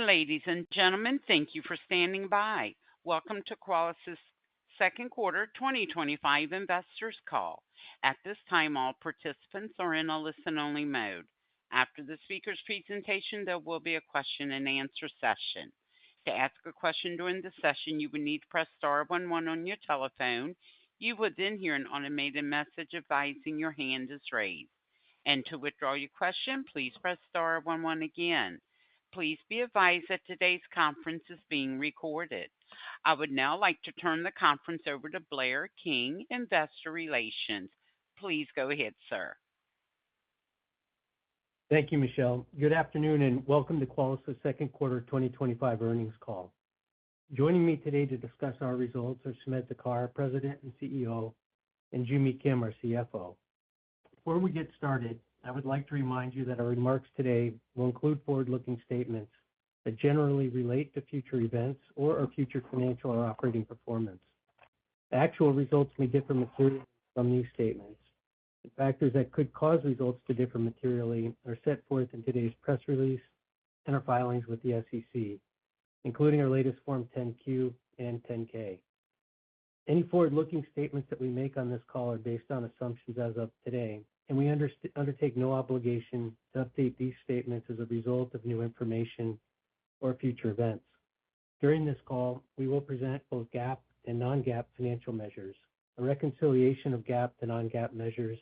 ladies and gentlemen. Thank you for standing by. Welcome to Qualys' second quarter 2025 investors call. At this time, all participants are in a listen-only mode. After the speaker's presentation, there will be a question-and-answer session. To ask a question during the session, you will need to press star 11 on your telephone. You will then hear an automated message advising your hand is raised. And to withdraw your question, please press star 11 again. Please be advised that today's conference is being recorded. I would now like to turn the conference over to Blair King, Investor Relations. Please go ahead, sir. Thank you, Michelle. Good afternoon and welcome to Qualys' second quarter 2025 earnings call. Joining me today to discuss our results are Sumedh Thakar, President and CEO, and Joo Mi Kim, our CFO. Before we get started, I would like to remind you that our remarks today will include forward-looking statements that generally relate to future events or our future financial or operating performance. Actual results may differ materially from these statements. The factors that could cause results to differ materially are set forth in today's press release and our filings with the SEC, including our latest Form 10-Q and 10-K. Any forward-looking statements that we make on this call are based on assumptions as of today, and we undertake no obligation to update these statements as a result of new information or future events. During this call, we will present both GAAP and non-GAAP financial measures. A reconciliation of GAAP to non-GAAP measures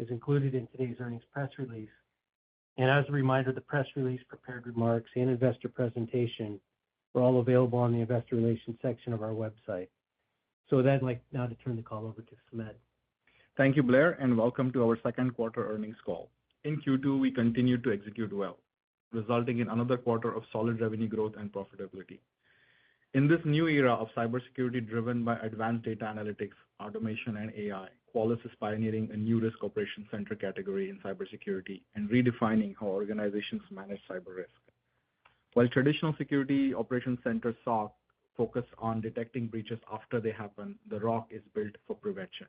is included in today's earnings press release. And as a reminder, the press release, prepared remarks, and investor presentation are all available on the Investor Relations section of our website. So with that, I'd like now to turn the call over to Sumedh. Thank you, Blair, and welcome to our second quarter earnings call. In Q2, we continued to execute well, resulting in another quarter of solid revenue growth and profitability. In this new era of cybersecurity driven by advanced data analytics, automation, and AI, Qualys is pioneering a new risk operations center category in cybersecurity and redefining how organizations manage cyber risk. While traditional security operations centers SOC focus on detecting breaches after they happen, the ROC is built for prevention.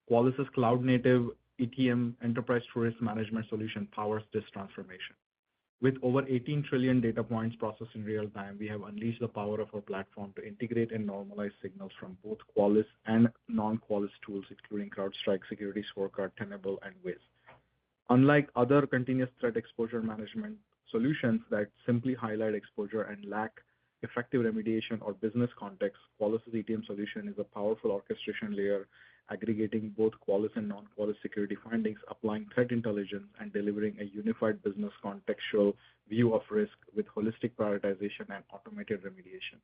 Qualys' cloud-native ETM enterprise TruRisk management solution powers this transformation. With over 18 trillion data points processed in real time, we have unleashed the power of our platform to integrate and normalize signals from both Qualys and non-Qualys tools, including CrowdStrike, Security Scorecard, Tenable, and Wiz. Unlike other continuous threat exposure management solutions that simply highlight exposure and lack effective remediation or business context, Qualys' ETM solution is a powerful orchestration layer aggregating both Qualys and non-Qualys security findings, applying threat intelligence, and delivering a unified business contextual view of risk with holistic prioritization and automated remediation.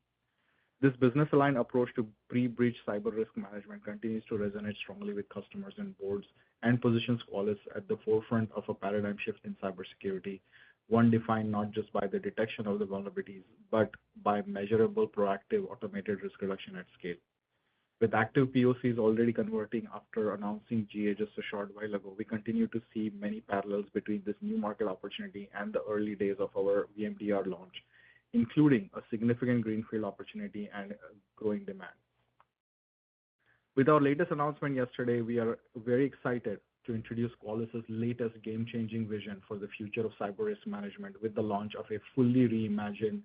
This business-aligned approach to pre-breach cyber risk management continues to resonate strongly with customers and boards and positions Qualys at the forefront of a paradigm shift in cybersecurity, one defined not just by the detection of the vulnerabilities, but by measurable, proactive, automated risk reduction at scale. With active POCs already converting after announcing GA just a short while ago, we continue to see many parallels between this new market opportunity and the early days of our VMDR launch, including a significant greenfield opportunity and growing demand. With our latest announcement yesterday, we are very excited to introduce Qualys' latest game-changing vision for the future of cyber risk management with the launch of a fully reimagined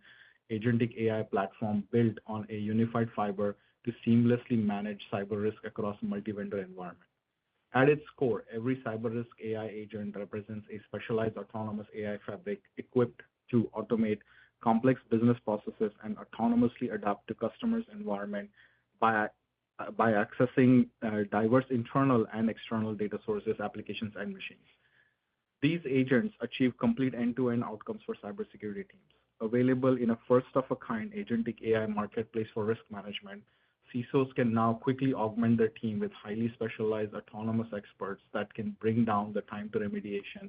agentic AI platform built on a unified fiber to seamlessly manage cyber risk across multi-vendor environment. At its core, every cyber risk AI agent represents a specialized autonomous AI fabric equipped to automate complex business processes and autonomously adapt to customers' environment by accessing diverse internal and external data sources, applications, and machines. These agents achieve complete end-to-end outcomes for cybersecurity teams. Available in a first-of-a-kind agentic AI marketplace for risk management, CISOs can now quickly augment their team with highly specialized autonomous experts that can bring down the time to remediation,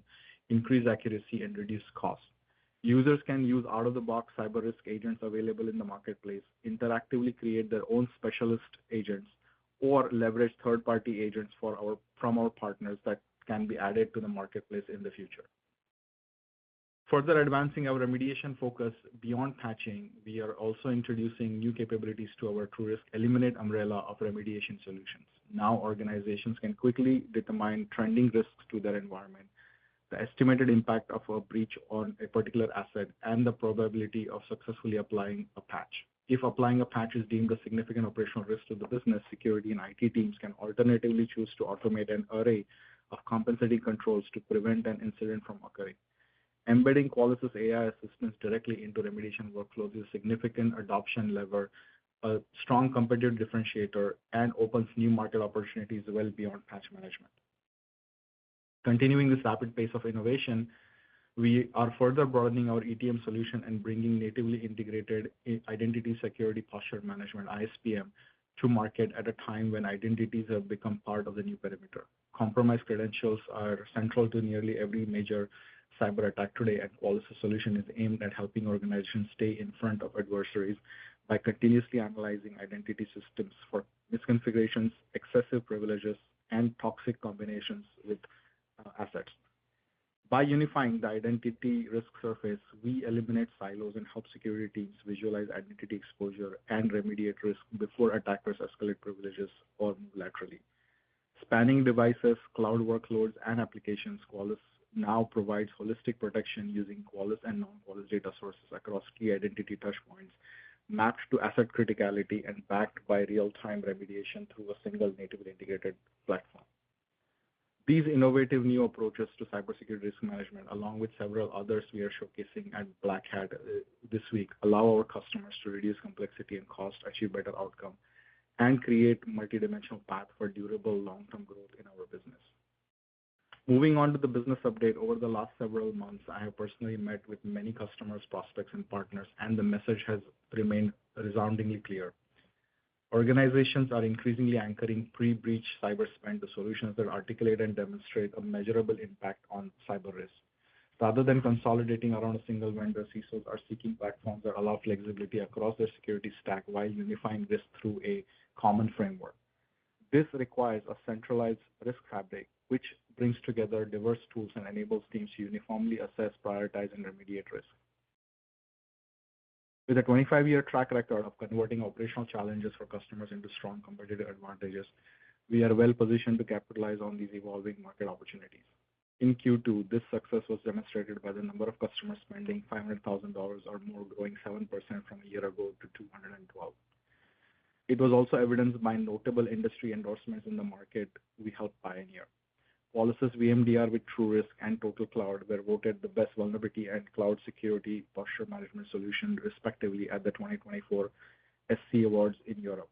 increase accuracy, and reduce costs. Users can use out-of-the-box cyber risk agents available in the marketplace, interactively create their own specialist agents, or leverage third-party agents from our partners that can be added to the marketplace in the future. Further advancing our remediation focus beyond patching, we are also introducing new capabilities to our TruRisk Eliminate umbrella of remediation solutions. Now organizations can quickly determine trending risks to their environment, the estimated impact of a breach on a particular asset, and the probability of successfully applying a patch. If applying a patch is deemed a significant operational risk to the business, security and IT teams can alternatively choose to automate an array of compensating controls to prevent an incident from occurring. Embedding Qualys' AI assistance directly into remediation workflows is a significant adoption lever, a strong competitive differentiator, and opens new market opportunities well beyond patch management. Continuing this rapid pace of innovation, we are further broadening our ETM solution and bringing natively integrated identity security posture management, ISPM, to market at a time when identities have become part of the new perimeter. Compromised credentials are central to nearly every major cyber attack today, and Qualys' solution is aimed at helping organizations stay in front of adversaries by continuously analyzing identity systems for misconfigurations, excessive privileges, and toxic combinations with assets. By unifying the identity risk surface, we eliminate silos and help security teams visualize identity exposure and remediate risk before attackers escalate privileges or move laterally. Spanning devices, cloud workloads, and applications, Qualys now provides holistic protection using Qualys and non-Qualys data sources across key identity touchpoints, mapped to asset criticality and backed by real-time remediation through a single natively integrated platform. These innovative new approaches to cybersecurity risk management, along with several others we are showcasing at Black Hat this week, allow our customers to reduce complexity and cost, achieve better outcome, and create multidimensional path for durable long-term growth in our business. Moving on to the business update, over the last several months, I have personally met with many customers, prospects, and partners, and the message has remained resoundingly clear. Organizations are increasingly anchoring pre-breach cyber spend to solutions that articulate and demonstrate a measurable impact on cyber risk. Rather than consolidating around a single vendor, CISOs are seeking platforms that allow flexibility across their security stack while unifying risk through a common framework. This requires a centralized risk fabric, which brings together diverse tools and enables teams to uniformly assess, prioritize, and remediate risk. With a 25-year track record of converting operational challenges for customers into strong competitive advantages, we are well positioned to capitalize on these evolving market opportunities. In Q2, this success was demonstrated by the number of customers spending $500,000 or more, growing 7% from a year ago to 212. It was also evidenced by notable industry endorsements in the market we helped pioneer. Qualys' VMDR with TrueRisk and Total Cloud were voted the best vulnerability and cloud security posture management solution, respectively, at the 2024 SC Awards in Europe.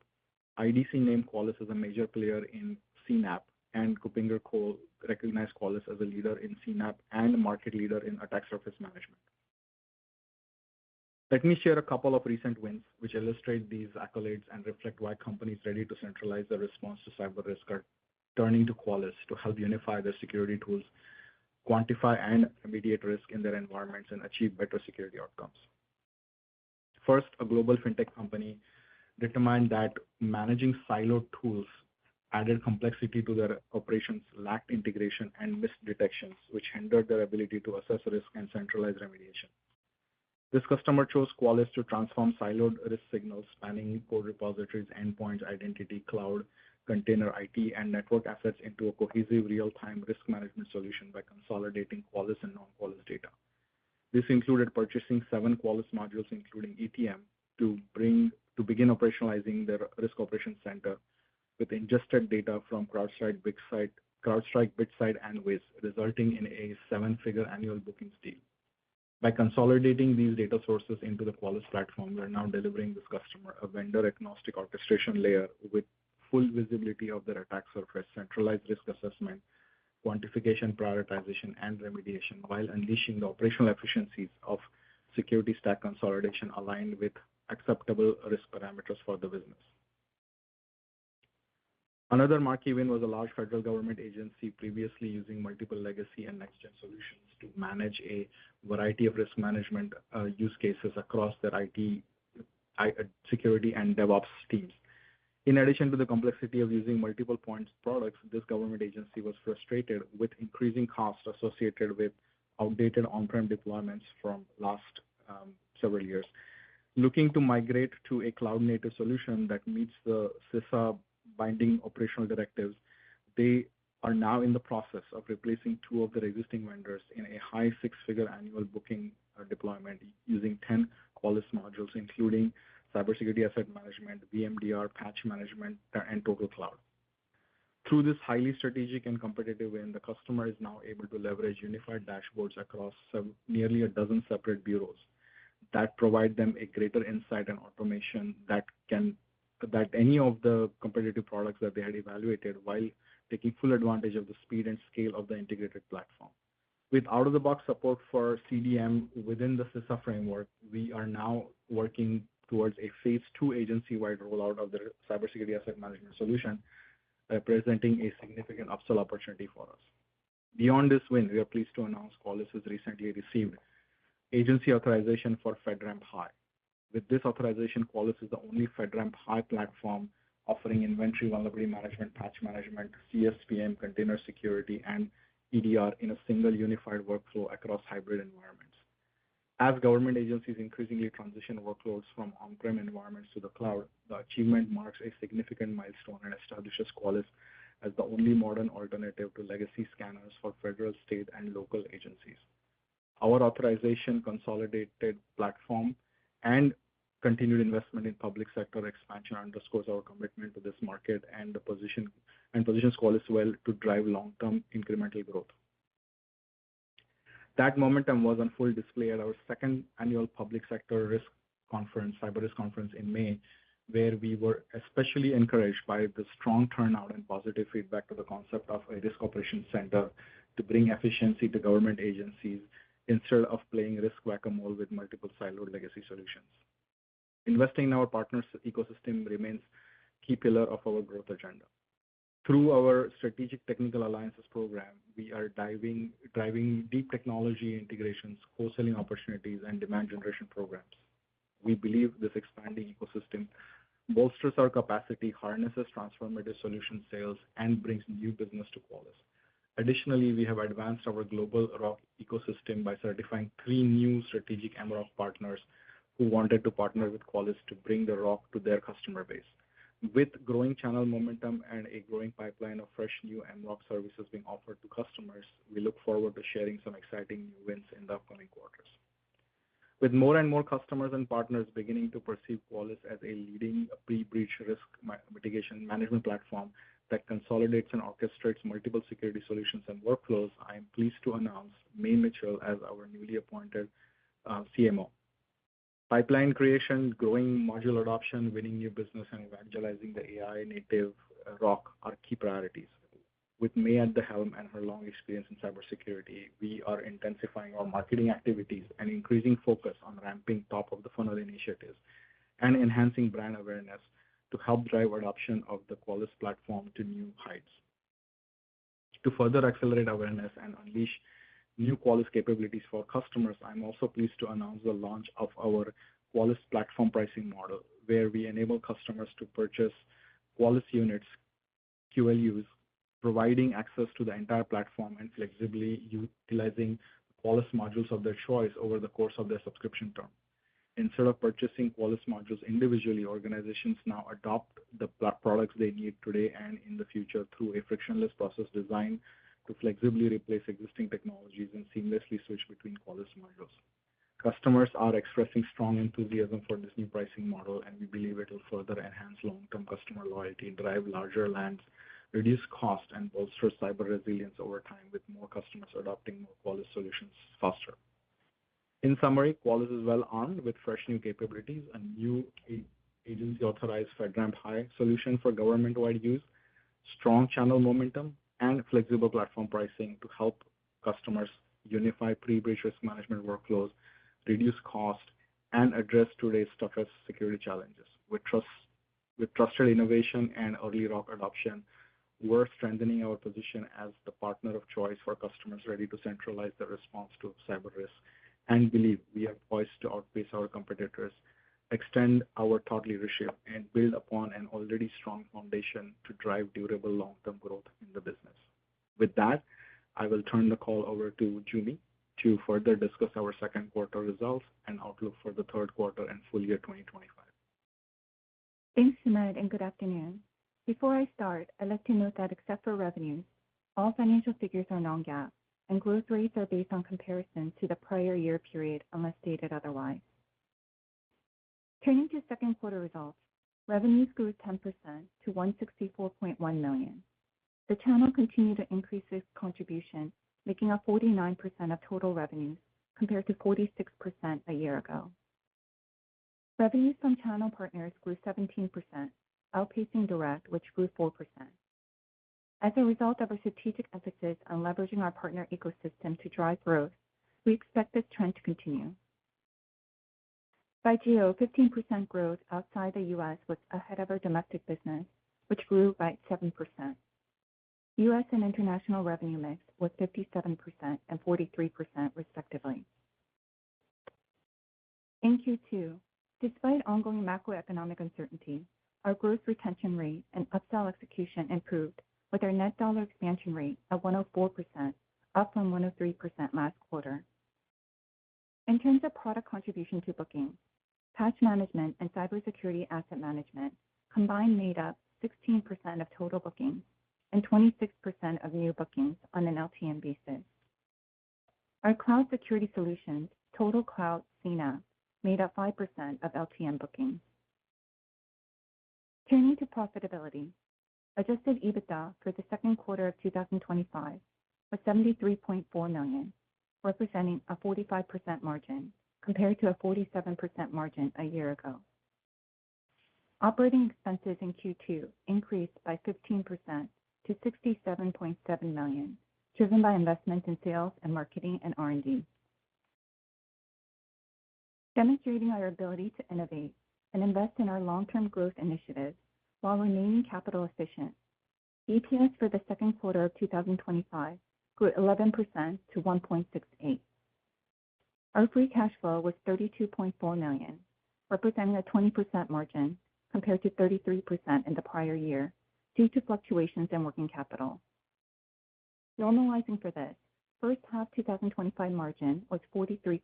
IDC named Qualys as a major player in CNAPP, and KuppingerCole recognized Qualys as a leader in CNAPP and a market leader in attack surface management. Let me share a couple of recent wins which illustrate these accolades and reflect why companies ready to centralize their response to cyber risk are turning to Qualys to help unify their security tools, quantify and remediate risk in their environments, and achieve better security outcomes. First, a global fintech company determined that managing siloed tools added complexity to their operations, lacked integration, and missed detections, which hindered their ability to assess risk and centralize remediation. This customer chose Qualys to transform siloed risk signals spanning code repositories, endpoints, identity, cloud, container, IT, and network assets into a cohesive real-time risk management solution by consolidating Qualys and non-Qualys data. This included purchasing 7 Qualys modules, including ETM, to begin operationalizing their risk operations center with ingested data from CrowdStrike, BitSight, and Wiz, resulting in a 7-figure annual bookings deal. By consolidating these data sources into the Qualys platform, we are now delivering this customer a vendor-agnostic orchestration layer with full visibility of their attack surface, centralized risk assessment, quantification, prioritization, and remediation, while unleashing the operational efficiencies of security stack consolidation aligned with acceptable risk parameters for the business. Another marquee win was a large federal government agency previously using multiple legacy and next-gen solutions to manage a variety of risk management use cases across their IT, security, and DevOps teams. In addition to the complexity of using multiple point products, this government agency was frustrated with increasing costs associated with outdated on-prem deployments from last several years. Looking to migrate to a cloud-native solution that meets the CISA binding operational directives, they are now in the process of replacing two of their existing vendors in a high six-figure annual booking deployment using 10 Qualys modules, including cybersecurity asset management, VMDR, patch management, and total cloud. Through this highly strategic and competitive win, the customer is now able to leverage unified dashboards across nearly a dozen separate bureaus that provide them a greater insight and automation that any of the competitive products that they had evaluated, while taking full advantage of the speed and scale of the integrated platform. With out-of-the-box support for CDM within the CISA framework, we are now working towards a phase 2 agency-wide rollout of the cybersecurity asset management solution, representing a significant upsell opportunity for us. Beyond this win, we are pleased to announce Qualys has recently received agency authorization for FedRAMP High. With this authorization, Qualys is the only FedRAMP High platform offering inventory vulnerability management, patch management, CSPM, container security, and EDR in a single unified workflow across hybrid environments. As government agencies increasingly transition workloads from on-prem environments to the cloud, the achievement marks a significant milestone and establishes Qualys as the only modern alternative to legacy scanners for federal, state, and local agencies. Our authorization, consolidated platform, and continued investment in public sector expansion underscores our commitment to this market and positions Qualys well to drive long-term incremental growth. That momentum was on full display at our second annual public sector risk conference, cyber risk conference in May, where we were especially encouraged by the strong turnout and positive feedback to the concept of a risk operations center to bring efficiency to government agencies instead of playing risk whack-a-mole with multiple siloed legacy solutions. Investing in our partners' ecosystem remains a key pillar of our growth agenda. Through our strategic technical alliances program, we are driving deep technology integrations, co-selling opportunities, and demand generation programs. We believe this expanding ecosystem bolsters our capacity, harnesses transformative solution sales, and brings new business to Qualys. Additionally, we have advanced our global ROC ecosystem by certifying 3 new strategic MROC partners who wanted to partner with Qualys to bring the ROC to their customer base. With growing channel momentum and a growing pipeline of fresh new MROC services being offered to customers, we look forward to sharing some exciting new wins in the upcoming quarters. With more and more customers and partners beginning to perceive Qualys as a leading pre-breach risk mitigation management platform that consolidates and orchestrates multiple security solutions and workflows, I am pleased to announce May Mitchell as our newly appointed CMO. Pipeline creation, growing module adoption, winning new business, and evangelizing the AI-native ROC are key priorities. With May at the helm and her long experience in cybersecurity, we are intensifying our marketing activities and increasing focus on ramping top-of-the-funnel initiatives and enhancing brand awareness to help drive adoption of the Qualys platform to new heights. To further accelerate awareness and unleash new Qualys capabilities for customers, I'm also pleased to announce the launch of our Qualys platform pricing model, where we enable customers to purchase Qualys units, QLYS, providing access to the entire platform and flexibly utilizing Qualys modules of their choice over the course of their subscription term. Instead of purchasing Qualys modules individually, organizations now adopt the products they need today and in the future through a frictionless process designed to flexibly replace existing technologies and seamlessly switch between Qualys modules. Customers are expressing strong enthusiasm for this new pricing model, and we believe it will further enhance long-term customer loyalty, drive larger lands, reduce cost, and bolster cyber resilience over time, with more customers adopting more Qualys solutions faster. In summary, Qualys is well armed with fresh new capabilities, a new agency-authorized FedRAMP High solution for government-wide use, strong channel momentum, and flexible platform pricing to help customers unify pre-breach risk management workflows, reduce cost, and address today's toughest security challenges. With trusted innovation and early ROC adoption, we're strengthening our position as the partner of choice for customers ready to centralize their response to cyber risk, and believe we are poised to outpace our competitors, extend our thought leadership, and build upon an already strong foundation to drive durable long-term growth in the business. With that, I will turn the call over to Joo Mi to further discuss our second quarter results and outlook for the third quarter and full year 2025. Thanks, Sumedh, and good afternoon. Before I start, I'd like to note that except for revenues, All financial figures are non-GAAP, and growth rates are based on comparison to the prior year period unless stated otherwise. Turning to second quarter results, revenues grew 10% to $164.1 million. The channel continued to increase its contribution, making up 49% of total revenues compared to 46% a year ago. Revenues from channel partners grew 17%, outpacing direct, which grew 4%. As a result of our strategic emphasis on leveraging our partner ecosystem to drive growth, we expect this trend to continue. By geo, 15% growth outside the U.S. was ahead of our domestic business, which grew by 7%. U.S. and international revenue mix was 57% and 43% respectively. In Q2, despite ongoing macroeconomic uncertainty, our gross retention rate and upsell execution improved, with our net dollar expansion rate at 104%, up from 103% last quarter. In terms of product contribution to bookings, patch management and cybersecurity asset management combined made up 16% of total bookings and 26% of new bookings on an LTM basis. Our cloud security solutions, Total Cloud CNAPP, made up 5% of LTM bookings. Turning to profitability, Adjusted EBITDA for the second quarter of 2025 was $73.4 million, representing a 45% margin compared to a 47% margin a year ago. Operating expenses in Q2 increased by 15% to $67.7 million, driven by investments in sales and marketing and R&D. Demonstrating our ability to innovate and invest in our long-term growth initiatives while remaining capital efficient, EPS for the second quarter of 2025 grew 11% to 1.68. Our free cash flow was $32.4 million, representing a 20% margin compared to 33% in the prior year due to fluctuations in working capital. Normalizing for this, first half 2025 margin was 43%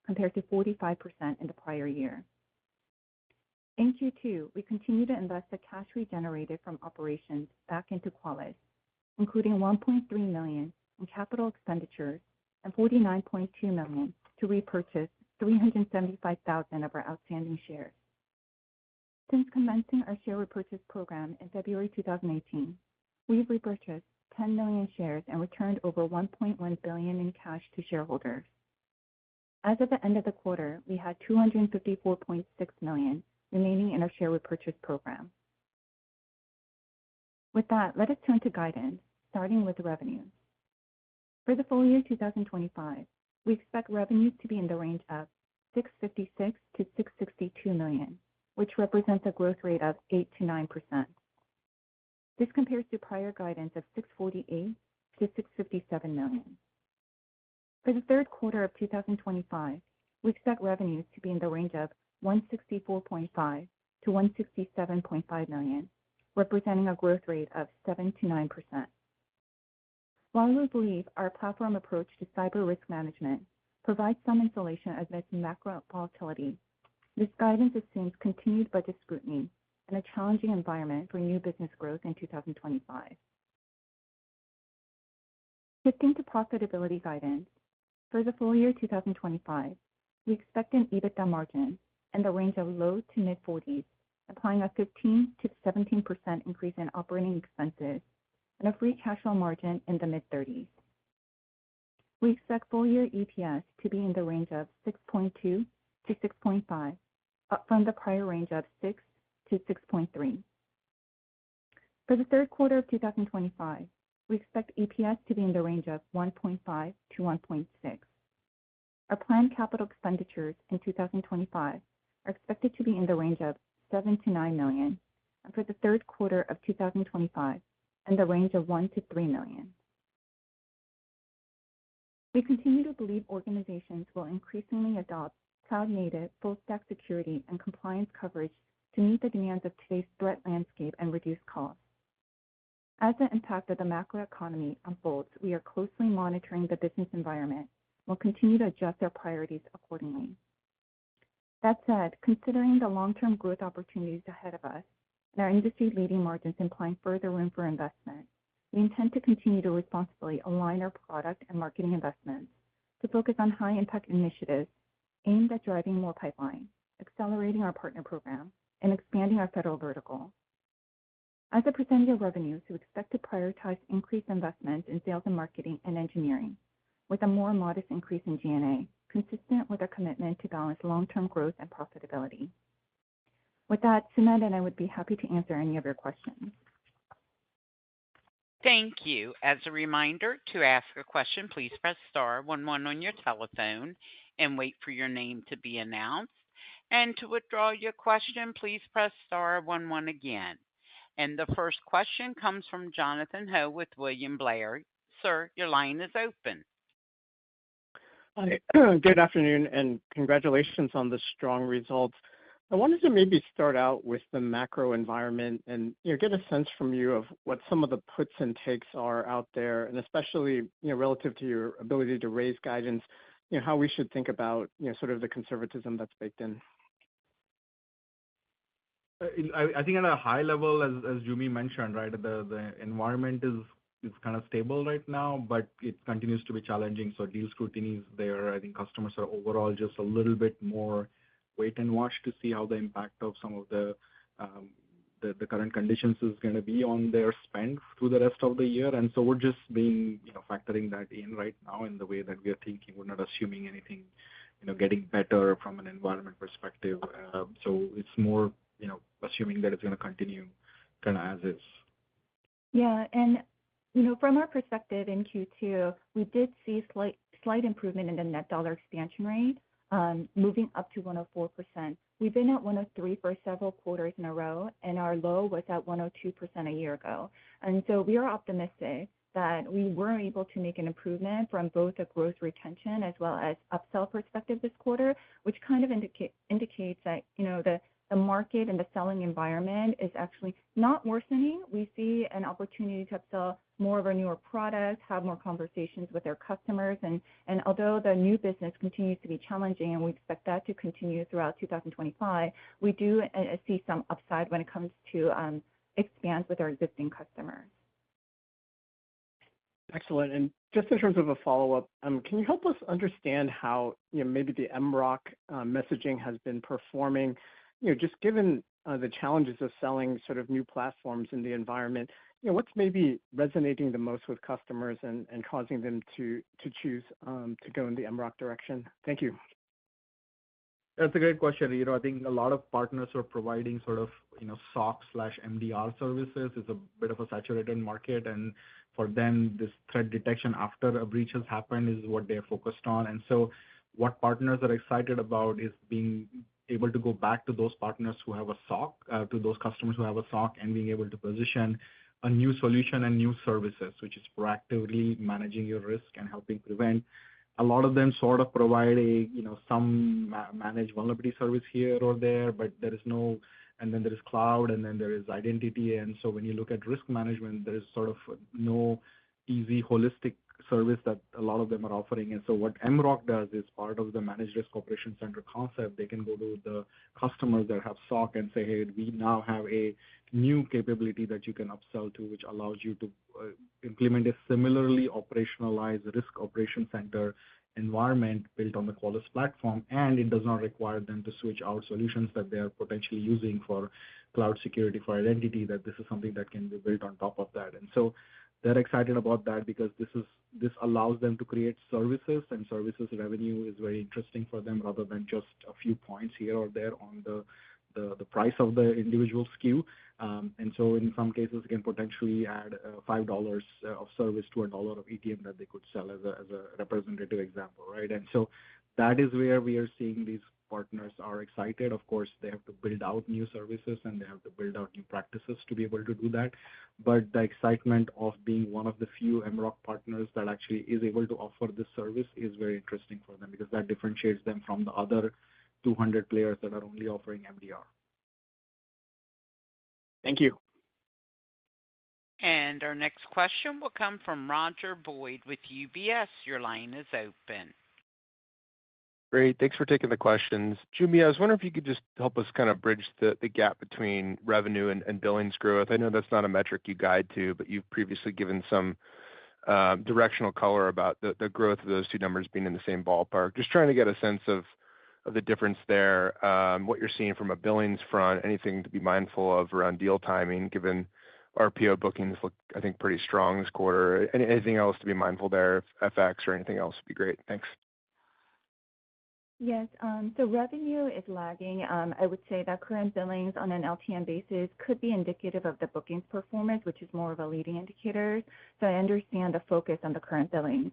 compared to 45% in the prior year. In Q2, we continue to invest the cash we generated from operations back into Qualys, including $1.3 million in capital expenditures and $49.2 million to repurchase 375,000 of our outstanding shares. Since commencing our share repurchase program in February 2018, we've repurchased 10 million shares and returned over $1.1 billion in cash to shareholders. As of the end of the quarter, we had $254.6 million remaining in our share repurchase program. With that, let us turn to guidance, starting with revenues. For the full year 2025, we expect revenues to be in the range of $656 to $662 million, which represents a growth rate of 8 to 9%. This compares to prior guidance of $648 to $657 million. For the third quarter of 2025, we expect revenues to be in the range of $164.5 to $167.5 million, representing a growth rate of 7 to 9%. While we believe our platform approach to cyber risk management provides some insulation amidst macro volatility, this guidance assumes continued budget scrutiny and a challenging environment for new business growth in 2025. Shifting to profitability guidance, for the full year 2025, we expect an EBITDA margin in the range of low to mid-40s, implying a 15 to 17% increase in operating expenses and a free cash flow margin in the mid-30s. We expect full year EPS to be in the range of 6.2 to 6.5, up from the prior range of 6 to 6.3. For the third quarter of 2025, we expect EPS to be in the range of 1.5 to 1.6. Our planned capital expenditures in 2025 are expected to be in the range of $7 to $9 million, and for the third quarter of 2025, in the range of $1 to $3 million. We continue to believe organizations will increasingly adopt cloud-native, full-stack security and compliance coverage to meet the demands of today's threat landscape and reduce costs. As the impact of the macroeconomy unfolds, we are closely monitoring the business environment and will continue to adjust our priorities accordingly. That said, considering the long-term growth opportunities ahead of us and our industry-leading margins implying further room for investment, we intend to continue to responsibly align our product and marketing investments to focus on high-impact initiatives aimed at driving more pipeline, accelerating our partner program, and expanding our federal vertical. As a percentage of revenues, we expect to prioritize increased investments in sales and marketing and engineering, with a more modest increase in G&A, consistent with our commitment to balance long-term growth and profitability. With that, Sumedh and I would be happy to answer any of your questions. Thank you. As a reminder, to ask a question, please press star 11 on your telephone and wait for your name to be announced. And to withdraw your question, please press star 11 again. And the first question comes from Jonathan Ho with William Blair. Sir, your line is open. Hi. Good afternoon, and congratulations on the strong results. I wanted to maybe start out with the macro environment and get a sense from you of what some of the puts and takes are out there, and especially relative to your ability to raise guidance, how we should think about sort of the conservatism that's baked in. I think at a high level, as Joo Mi mentioned, right, the environment is kind of stable right now, but it continues to be challenging. So deal scrutiny is there. I think customers are overall just a little bit more wait and watch to see how the impact of some of the current conditions is going to be on their spend through the rest of the year. And so we're just factoring that in right now in the way that we are thinking. We're not assuming anything, getting better from an environment perspective. So it's more, assuming that it's going to continue kind of as is. Yeah, and from our perspective in Q2, we did see slight improvement in the net dollar expansion rate, moving up to 104%. We've been at 103 for several quarters in a row, and our low was at 102% a year ago. And so we are optimistic that we were able to make an improvement from both a growth retention as well as upsell perspective this quarter, which kind of indicates that the market and the selling environment is actually not worsening. We see an opportunity to upsell more of our newer products, have more conversations with our customers. And although the new business continues to be challenging, and we expect that to continue throughout 2025, we do see some upside when it comes to expand with our existing customers. Excellent. And just in terms of a follow-up, can you help us understand how maybe the MROC messaging has been performing? Just given the challenges of selling sort of new platforms in the environment, what's maybe resonating the most with customers and causing them to choose to go in the MROC direction? Thank you. That's a great question. I think a lot of partners are providing sort of SOC/MDR services. It's a bit of a saturated market, and for them, this threat detection after a breach has happened is what they're focused on. And so what partners are excited about is being able to go back to those partners who have a SOC, to those customers who have a SOC, and being able to position a new solution and new services, which is proactively managing your risk and helping prevent. A lot of them sort of provide some managed vulnerability service here or there, but there is no, and then there is cloud, and then there is identity. And so when you look at risk management, there is sort of no easy holistic service that a lot of them are offering. And so what MROC does is part of the Managed Risk Operations Center concept. They can go to the customers that have SOC and say, hey, we now have a new capability that you can upsell to, which allows you to implement a similarly operationalized risk operation center environment built on the Qualys platform, and it does not require them to switch out solutions that they are potentially using for cloud security, for identity, that this is something that can be built on top of that. And so they're excited about that because this allows them to create services, and services revenue is very interesting for them rather than just a few points here or there on the price of the individual SKU. And so in some cases, can potentially add $5 of service to $1 of ETM that they could sell as a representative example, right? And so that is where we are seeing these partners are excited. Of course, they have to build out new services and they have to build out new practices to be able to do that. But the excitement of being one of the few MROC partners that actually is able to offer this service is very interesting for them because that differentiates them from the other 200 players that are only offering MDR. Thank you. And our next question will come from Roger Boyd with UBS. Your line is open. Great. Thanks for taking the questions. Joo Mi, I was wondering if you could just help us kind of bridge the gap between revenue and billings growth. I know that's not a metric you guide to, but you've previously given some directional color about the growth of those two numbers being in the same ballpark. Just trying to get a sense of the difference there, what you're seeing from a billings front, anything to be mindful of around deal timing, given RPO bookings look, I think, pretty strong this quarter. Anything else to be mindful there, FX or anything else would be great. Thanks. Yes, so revenue is lagging. I would say that current billings on an LTM basis could be indicative of the bookings performance, which is more of a leading indicator. So I understand the focus on the current billings.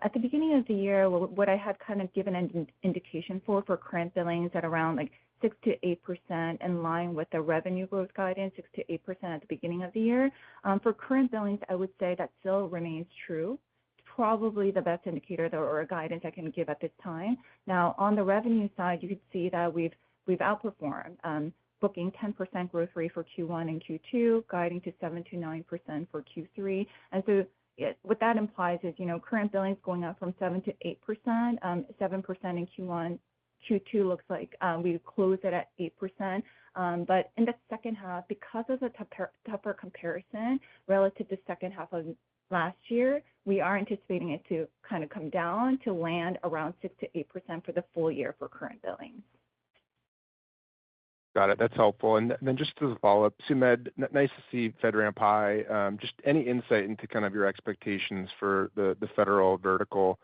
At the beginning of the year, what I had kind of given an indication for current billings at around like 6 to 8% in line with the revenue growth guidance, 6 to 8% at the beginning of the year. For current billings, I would say that still remains true. Probably the best indicator or guidance I can give at this time. Now, on the revenue side, you could see that we've outperformed, booking 10% growth rate for Q1 and Q2, guiding to 7 to 9% for Q3. And so what that implies is, current billings going up from 7 to 8%, 7% in Q1. Q2 looks like we closed it at 8%. But in the second half, because of the tougher comparison relative to second half of last year, we are anticipating it to kind of come down to land around 6 to 8% for the full year for current billings. Got it. That's helpful. And then just as a follow-up, Sumedh, nice to see FedRAMP High. Just any insight into kind of your expectations for the federal vertical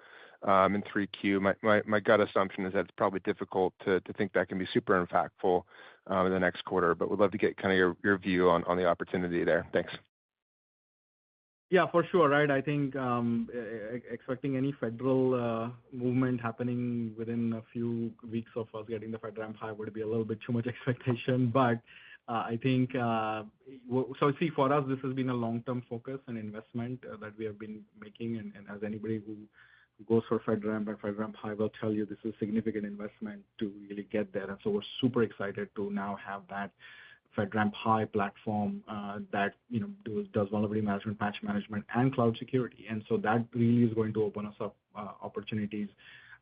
in 3Q? My gut assumption is that it's probably difficult to think that can be super impactful in the next quarter, but would love to get kind of your view on the opportunity there. Thanks. Yeah, for sure, right? I think expecting any federal movement happening within a few weeks of us getting the FedRAMP High would be a little bit too much expectation. But I think, so see, for us, this has been a long-term focus and investment that we have been making. And as anybody who goes for FedRAMP and FedRAMP High will tell you, this is a significant investment to really get there. And so we're super excited to now have that FedRAMP High platform that does vulnerability management, patch management, and cloud security. And so that really is going to open us up opportunities.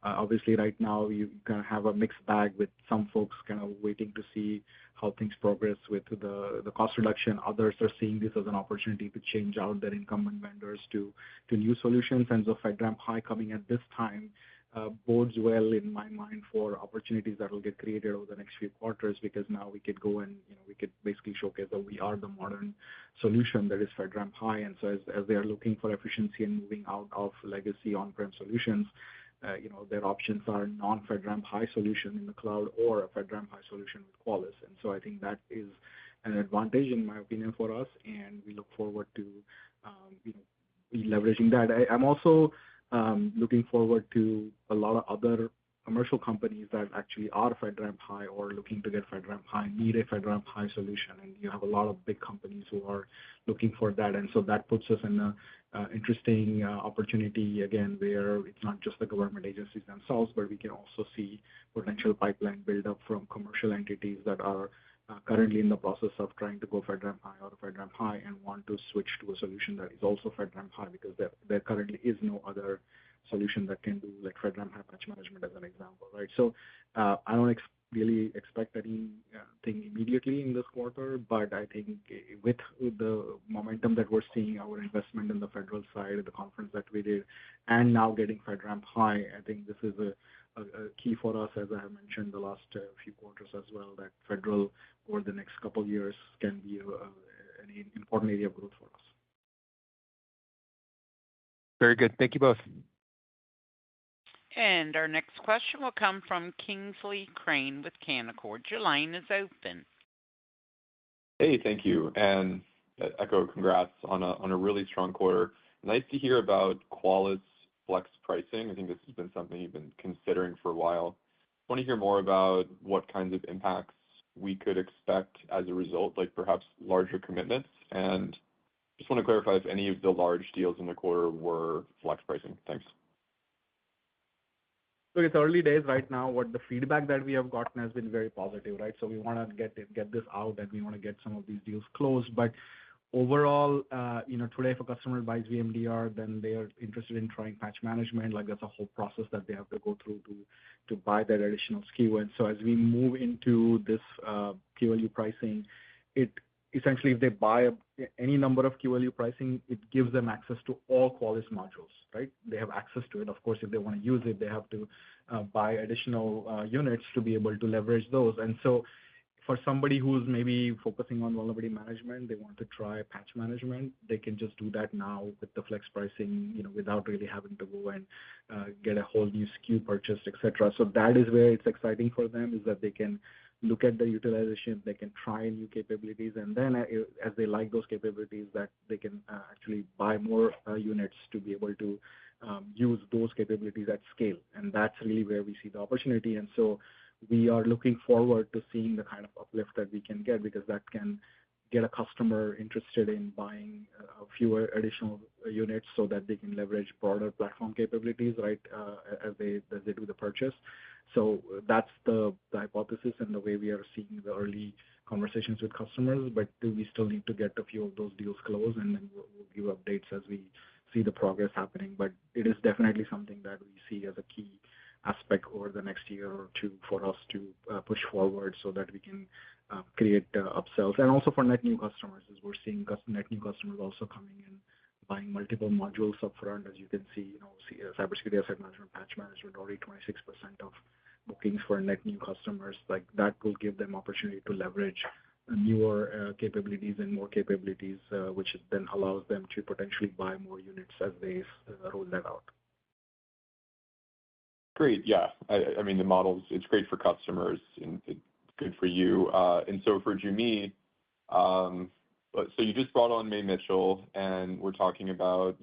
Obviously, right now you kind of have a mixed bag with some folks kind of waiting to see how things progress with the cost reduction. Others are seeing this as an opportunity to change out their incumbent vendors to new solutions. And so FedRAMP High coming at this time bodes well in my mind for opportunities that will get created over the next few quarters, because now we could go and we could basically showcase that we are the modern solution that is FedRAMP High. And so as they are looking for efficiency and moving out of legacy on-prem solutions, their options are non-FedRAMP High solution in the cloud or a FedRAMP High solution with Qualys. And so I think that is an advantage, in my opinion, for us, and we look forward to leveraging that. I'm also looking forward to a lot of other commercial companies that actually are FedRAMP High or looking to get FedRAMP High, need a FedRAMP High solution. And you have a lot of big companies who are looking for that. And so that puts us in an interesting opportunity, again, where it's not just the government agencies themselves, but we can also see potential pipeline build up from commercial entities that are currently in the process of trying to go FedRAMP High or FedRAMP High and want to switch to a solution that is also FedRAMP High, because there currently is no other solution that can do like FedRAMP High patch management as an example, right? So I don't really expect anything immediately in this quarter, but I think with the momentum that we're seeing, our investment in the federal side, the conference that we did, and now getting FedRAMP High, I think this is a key for us, as I have mentioned the last few quarters as well, that federal over the next couple of years can be an important area of growth for us. Very good. Thank you both. And our next question will come from Kingsley Crane with Canaccord. Your line is open. Hey, thank you. And echo congrats on a really strong quarter. Nice to hear about Qualys Flex pricing. I think this has been something you've been considering for a while. I want to hear more about what kinds of impacts we could expect as a result, like perhaps larger commitments. And just want to clarify if any of the large deals in the quarter were Flex pricing. Thanks. So it's early days right now. What the feedback that we have gotten has been very positive, right? So we want to get this out and we want to get some of these deals closed. But Overall, today if a customer buys VMDR, then they are interested in trying patch management. Like that's a whole process that they have to go through to buy that additional SKU. And so as we move into this QLU pricing, it essentially if they buy any number of QLU pricing, it gives them access to all Qualys modules, right? They have access to it. Of course, if they want to use it, they have to buy additional units to be able to leverage those. And so for somebody who's maybe focusing on vulnerability management, they want to try patch management, they can just do that now with the flex pricing, without really having to go and get a whole new SKU purchased, etc. So that is where it's exciting for them, is that they can look at the utilization, they can try new capabilities, and then as they like those capabilities, that they can actually buy more units to be able to use those capabilities at scale. And that's really where we see the opportunity. And so we are looking forward to seeing the kind of uplift that we can get, because that can get a customer interested in buying a few additional units so that they can leverage broader platform capabilities, right, as they do the purchase. So that's the hypothesis and the way we are seeing the early conversations with customers, but we still need to get a few of those deals closed, and then we'll give updates as we see the progress happening. But it is definitely something that we see as a key aspect over the next year or two for us to push forward so that we can create upsells. And also for net new customers, as we're seeing net new customers also coming in, buying multiple modules upfront. As you can see, cybersecurity asset management, patch management, already 26% of bookings for net new customers. Like that will give them opportunity to leverage newer capabilities and more capabilities, which then allows them to potentially buy more units as they roll that out. Great. Yeah. I mean, the models, it's great for customers and it's good for you. And so for Joo Mi, so you just brought on May Mitchell, and we're talking about,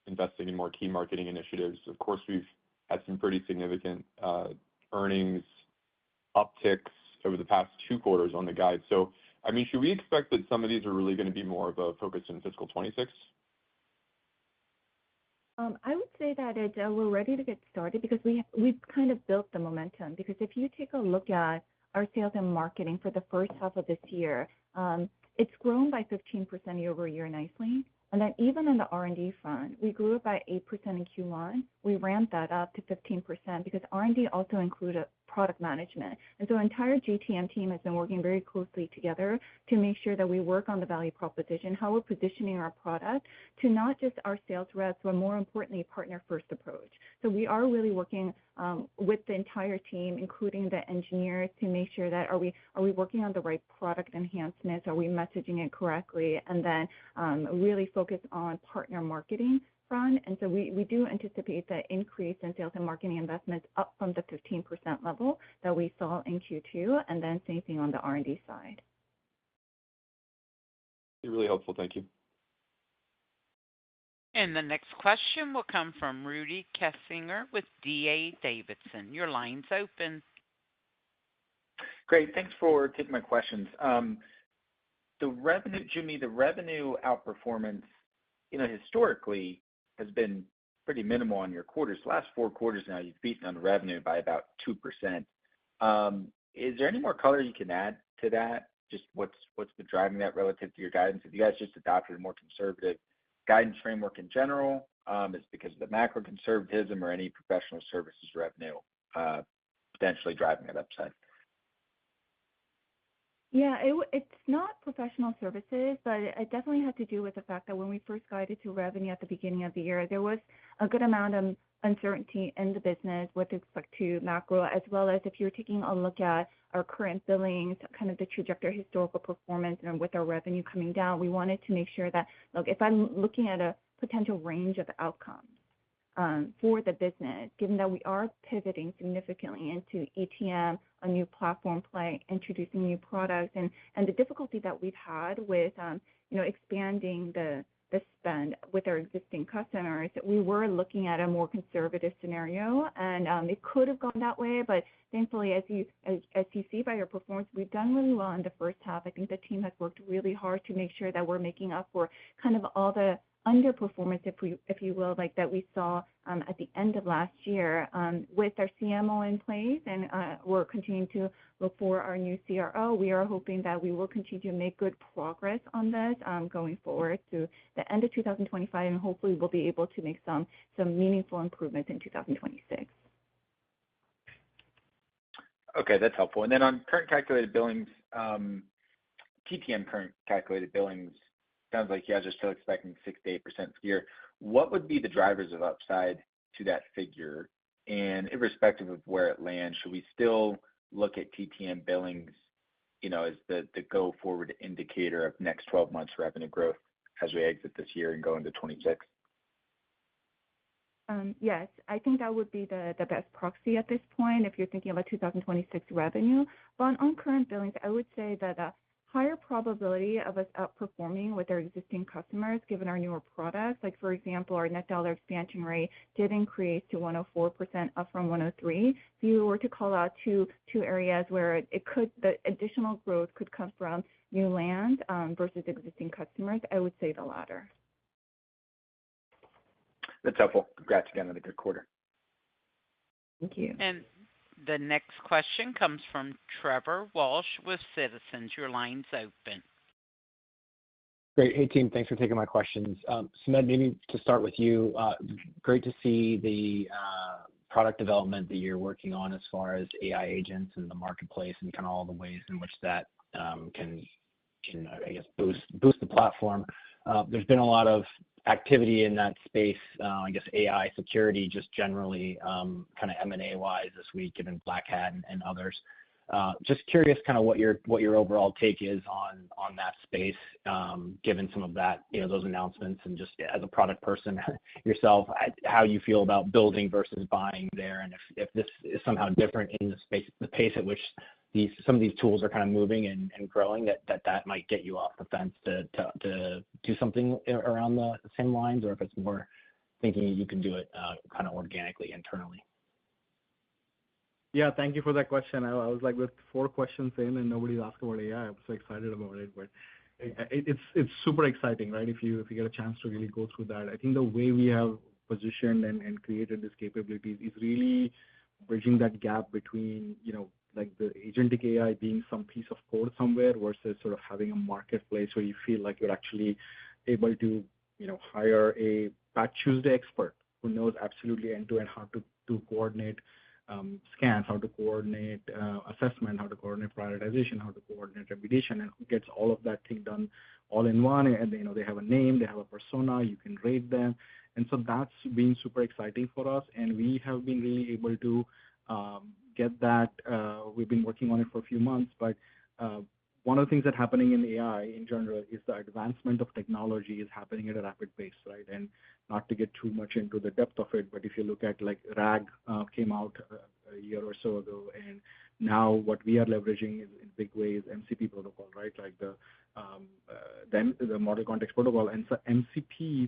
investing in more key marketing initiatives. Of course, we've had some pretty significant earnings upticks over the past 2 quarters on the guide. So, I mean, should we expect that some of these are really going to be more of a focus in fiscal 26? I would say that we're ready to get started because we've kind of built the momentum. Because if you take a look at our sales and marketing for the first half of this year, it's grown by 15% year over year nicely. And then even on the R&D front, we grew it by 8% in Q1. We ramped that up to 15% because R&D also included product management. And so our entire GTM team has been working very closely together to make sure that we work on the value proposition, how we're positioning our product to not just our sales reps, but more importantly, partner first approach. So we are really working with the entire team, including the engineers, to make sure that are we working on the right product enhancements? Are we messaging it correctly? And then really focus on partner marketing front. And so we do anticipate the increase in sales and marketing investments up from the 15% level that we saw in Q2, and then same thing on the R&D side. Really helpful. Thank you. And the next question will come from Rudy Kessinger with D.A. Davidson. Your line's open. Great. Thanks for taking my questions. The revenue, Joo Mi, the revenue outperformance, historically has been pretty minimal on your quarters. The last 4 quarters now, you've beaten on revenue by about 2%. Is there any more color you can add to that? Just what's been driving that relative to your guidance? Have you guys just adopted a more conservative guidance framework in general? Is it because of the macro conservatism or any professional services revenue potentially driving that upside? Yeah, it's not professional services, but it definitely had to do with the fact that when we first guided to revenue at the beginning of the year, there was a good amount of uncertainty in the business with respect to macro, as well as if you're taking a look at our current billings, kind of the trajectory, historical performance, and with our revenue coming down, we wanted to make sure that, look, if I'm looking at a potential range of outcomes for the business, given that we are pivoting significantly into ETM, a new platform play, introducing new products, and the difficulty that we've had with, expanding the spend with our existing customers, we were looking at a more conservative scenario, and it could have gone that way, but thankfully, as you see by our performance, we've done really well in the first half. I think the team has worked really hard to make sure that we're making up for kind of all the underperformance, if you will, like that we saw at the end of last year with our CMO in place, and we're continuing to look for our new CRO. We are hoping that we will continue to make good progress on this going forward to the end of 2025, and hopefully we'll be able to make some meaningful improvements in 2026. Okay, that's helpful. And then on current calculated billings, TTM current calculated billings, sounds like you guys are still expecting 6 to 8% this year. What would be the drivers of upside to that figure? And irrespective of where it lands, should we still look at TTM billings, as the go forward indicator of next 12 months revenue growth as we exit this year and go into 26? Yes, I think that would be the best proxy at this point if you're thinking about 2026 revenue. But on current billings, I would say that a higher probability of us outperforming with our existing customers given our newer products. Like, for example, our net dollar expansion rate did increase to 104%, up from 103. If you were to call out two areas where the additional growth could come from new land versus existing customers, I would say the latter. That's helpful. Congrats again on a good quarter. Thank you. And the next question comes from Trevor Walsh with Citizens. Your line's open. Great. Hey, team. Thanks for taking my questions. Sumedh, maybe to start with you, great to see the product development that you're working on as far as AI agents and the marketplace and kind of all the ways in which that can I guess, boost the platform. There's been a lot of activity in that space, I guess AI security just generally, kind of M&A-wise this week, given Black Hat and others. Just curious kind of what your overall take is on that space, given some of that, those announcements, and just as a product person yourself, how you feel about building versus buying there, and if this is somehow different in the space, the pace at which some of these tools are kind of moving and growing, that might get you off the fence to do something around the same lines, or if it's more thinking you can do it kind of organically internally. Yeah, thank you for that question. I was like with 4 questions in and nobody's asked about AI. I'm so excited about it, but it's super exciting, right? If you get a chance to really go through that, I think the way we have positioned and created these capabilities is really bridging that gap between, like the agentic AI being some piece of code somewhere versus sort of having a marketplace where you feel like you're actually able to, hire a Patch Tuesday expert who knows absolutely end-to-end how to coordinate scans, how to coordinate assessment, how to coordinate prioritization, how to coordinate remediation, and who gets all of that thing done all in one. And they have a name, they have a persona, you can rate them. And so that's been super exciting for us. And we have been really able to get that. We've been working on it for a few months, but one of the things that's happening in AI in general is the advancement of technology is happening at a rapid pace, right? And not to get too much into the depth of it, but if you look at like RAG came out a year or so ago, and now what we are leveraging is in big ways MCP protocol, right? Like the model context protocol. And so MCP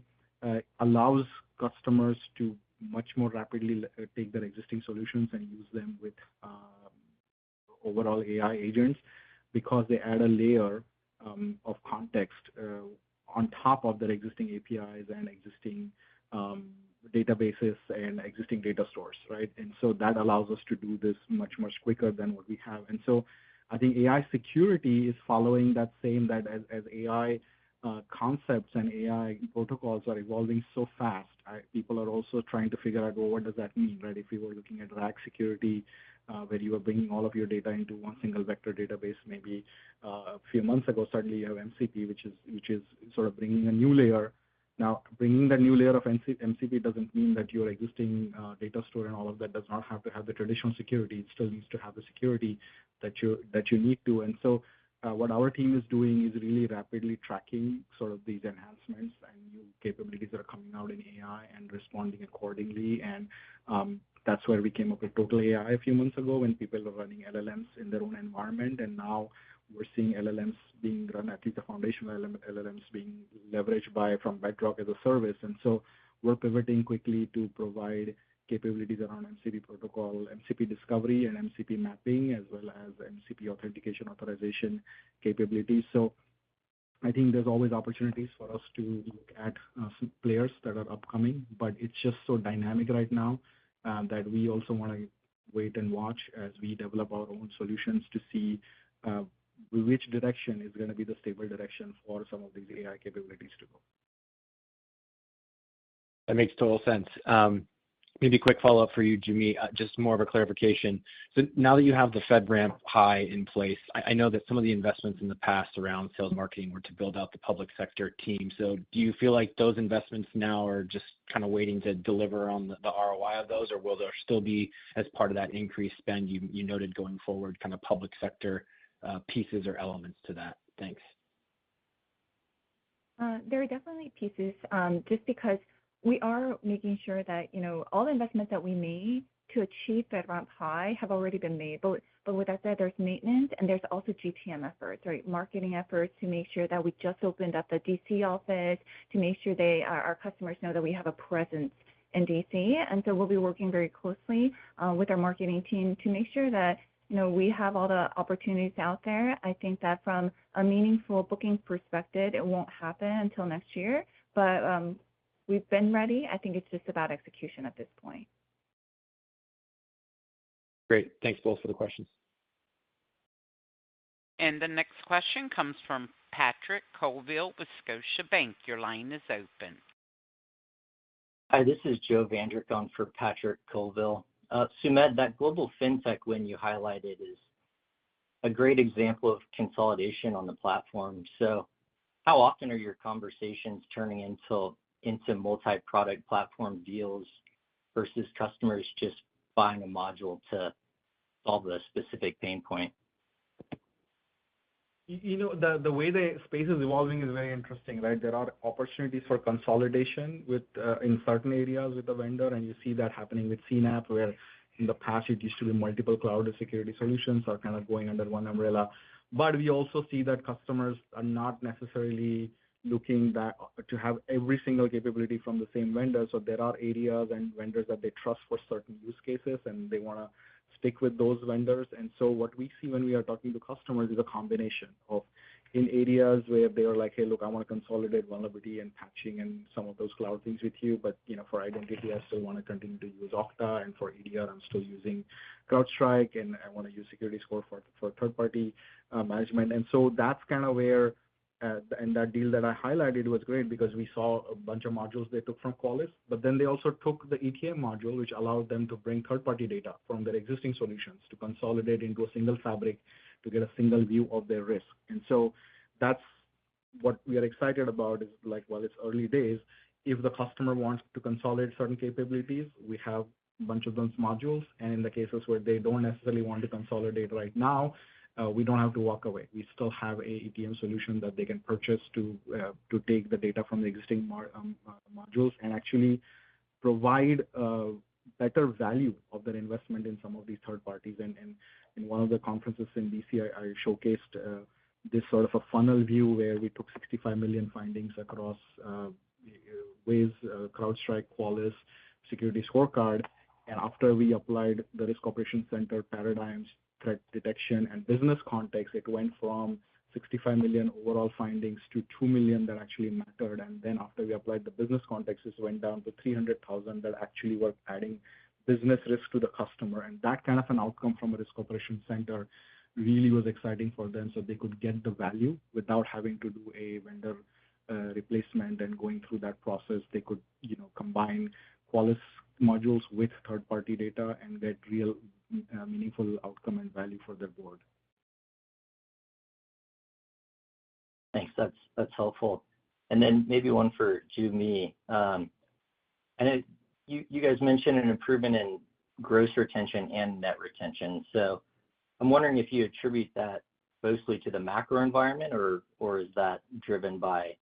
allows customers to much more rapidly take their existing solutions and use them with overall AI agents, because they add a layer of context on top of their existing APIs and existing databases and existing data stores, right? And so that allows us to do this much, much quicker than what we have. And so I think AI security is following that same, that as AI concepts and AI protocols are evolving so fast, people are also trying to figure out, well, what does that mean, right? If we were looking at RAG security, where you are bringing all of your data into one single vector database, maybe a few months ago, suddenly you have MCP, which is sort of bringing a new layer. Now, bringing that new layer of MCP doesn't mean that your existing data store and all of that does not have to have the traditional security. It still needs to have the security that you need to. And so what our team is doing is really rapidly tracking sort of these enhancements and new capabilities that are coming out in AI and responding accordingly. And that's where we came up with Total AI a few months ago, when people were running LLMs in their own environment. And now we're seeing LLMs being run, at least the foundational LLMs being leveraged from Bedrock as a service. And so we're pivoting quickly to provide capabilities around MCP protocol, MCP discovery, and MCP mapping, as well as MCP authentication authorization capabilities. So I think there's always opportunities for us to look at some players that are upcoming, but it's just so dynamic right now that we also want to wait and watch as we develop our own solutions to see which direction is going to be the stable direction for some of these AI capabilities to go. That makes total sense. Maybe a quick follow-up for you, Joo Mi, just more of a clarification. So now that you have the FedRAMP High in place, I know that some of the investments in the past around sales marketing were to build out the public sector team. So do you feel like those investments now are just kind of waiting to deliver on the ROI of those, or will there still be, as part of that increased spend you noted going forward, kind of public sector pieces or elements to that? Thanks. There are definitely pieces, just because we are making sure that, all the investments that we made to achieve FedRAMP High have already been made. But with that said, there's maintenance and there's also GTM efforts, right? Marketing efforts to make sure that we just opened up the DC office, to make sure our customers know that we have a presence in DC. And so we'll be working very closely with our marketing team to make sure that, we have all the opportunities out there. I think that from a meaningful booking perspective, it won't happen until next year. But we've been ready. I think it's just about execution at this point. Great. Thanks both for the questions. And the next question comes from Patrick Colville with Scotiabank. Your line is open. Hi, this is Joe Vandrick on for Patrick Colville. Sumedh, that global fintech win you highlighted is a great example of consolidation on the platform. So how often are your conversations turning into multi-product platform deals versus customers just buying a module to solve a specific pain point? The way the space is evolving is very interesting, right? There are opportunities for consolidation in certain areas with the vendor, and you see that happening with CNAP, where in the past it used to be multiple cloud security solutions are kind of going under one umbrella. But we also see that customers are not necessarily looking to have every single capability from the same vendor. So there are areas and vendors that they trust for certain use cases, and they want to stick with those vendors. And so what we see when we are talking to customers is a combination of in areas where they are like, hey, look, I want to consolidate vulnerability and patching and some of those cloud things with you. But, for identity, I still want to continue to use Okta. And for EDR, I'm still using CrowdStrike. And I want to use Security Score for third-party management. And so that's kind of where and that deal that I highlighted was great because we saw a bunch of modules they took from Qualys, but then they also took the ETM module, which allowed them to bring third-party data from their existing solutions to consolidate into a single fabric to get a single view of their risk. And so that's what we are excited about is like, while it's early days, if the customer wants to consolidate certain capabilities, we have a bunch of those modules. And in the cases where they don't necessarily want to consolidate right now, we don't have to walk away. We still have a ETM solution that they can purchase to take the data from the existing modules and actually provide better value of their investment in some of these third parties. And in one of the conferences in DC, I showcased this sort of a funnel view where we took 65 million findings across Wiz, CrowdStrike, Qualys, Security Scorecard. And after we applied the Risk Operations Center paradigms, threat detection, and business context, it went from 65 million overall findings to 2 million that actually mattered. And then after we applied the business context, it went down to 300,000 that actually were adding business risk to the customer. And that kind of an outcome from a Risk Operations Center really was exciting for them, so they could get the value without having to do a vendor replacement and going through that process. They could, combine Qualys modules with third-party data and get real meaningful outcome and value for their board. Thanks. That's helpful. And then maybe one for Joo Mi. I know you guys mentioned an improvement in gross retention and net retention. So I'm wondering if you attribute that mostly to the macro environment, or is that driven by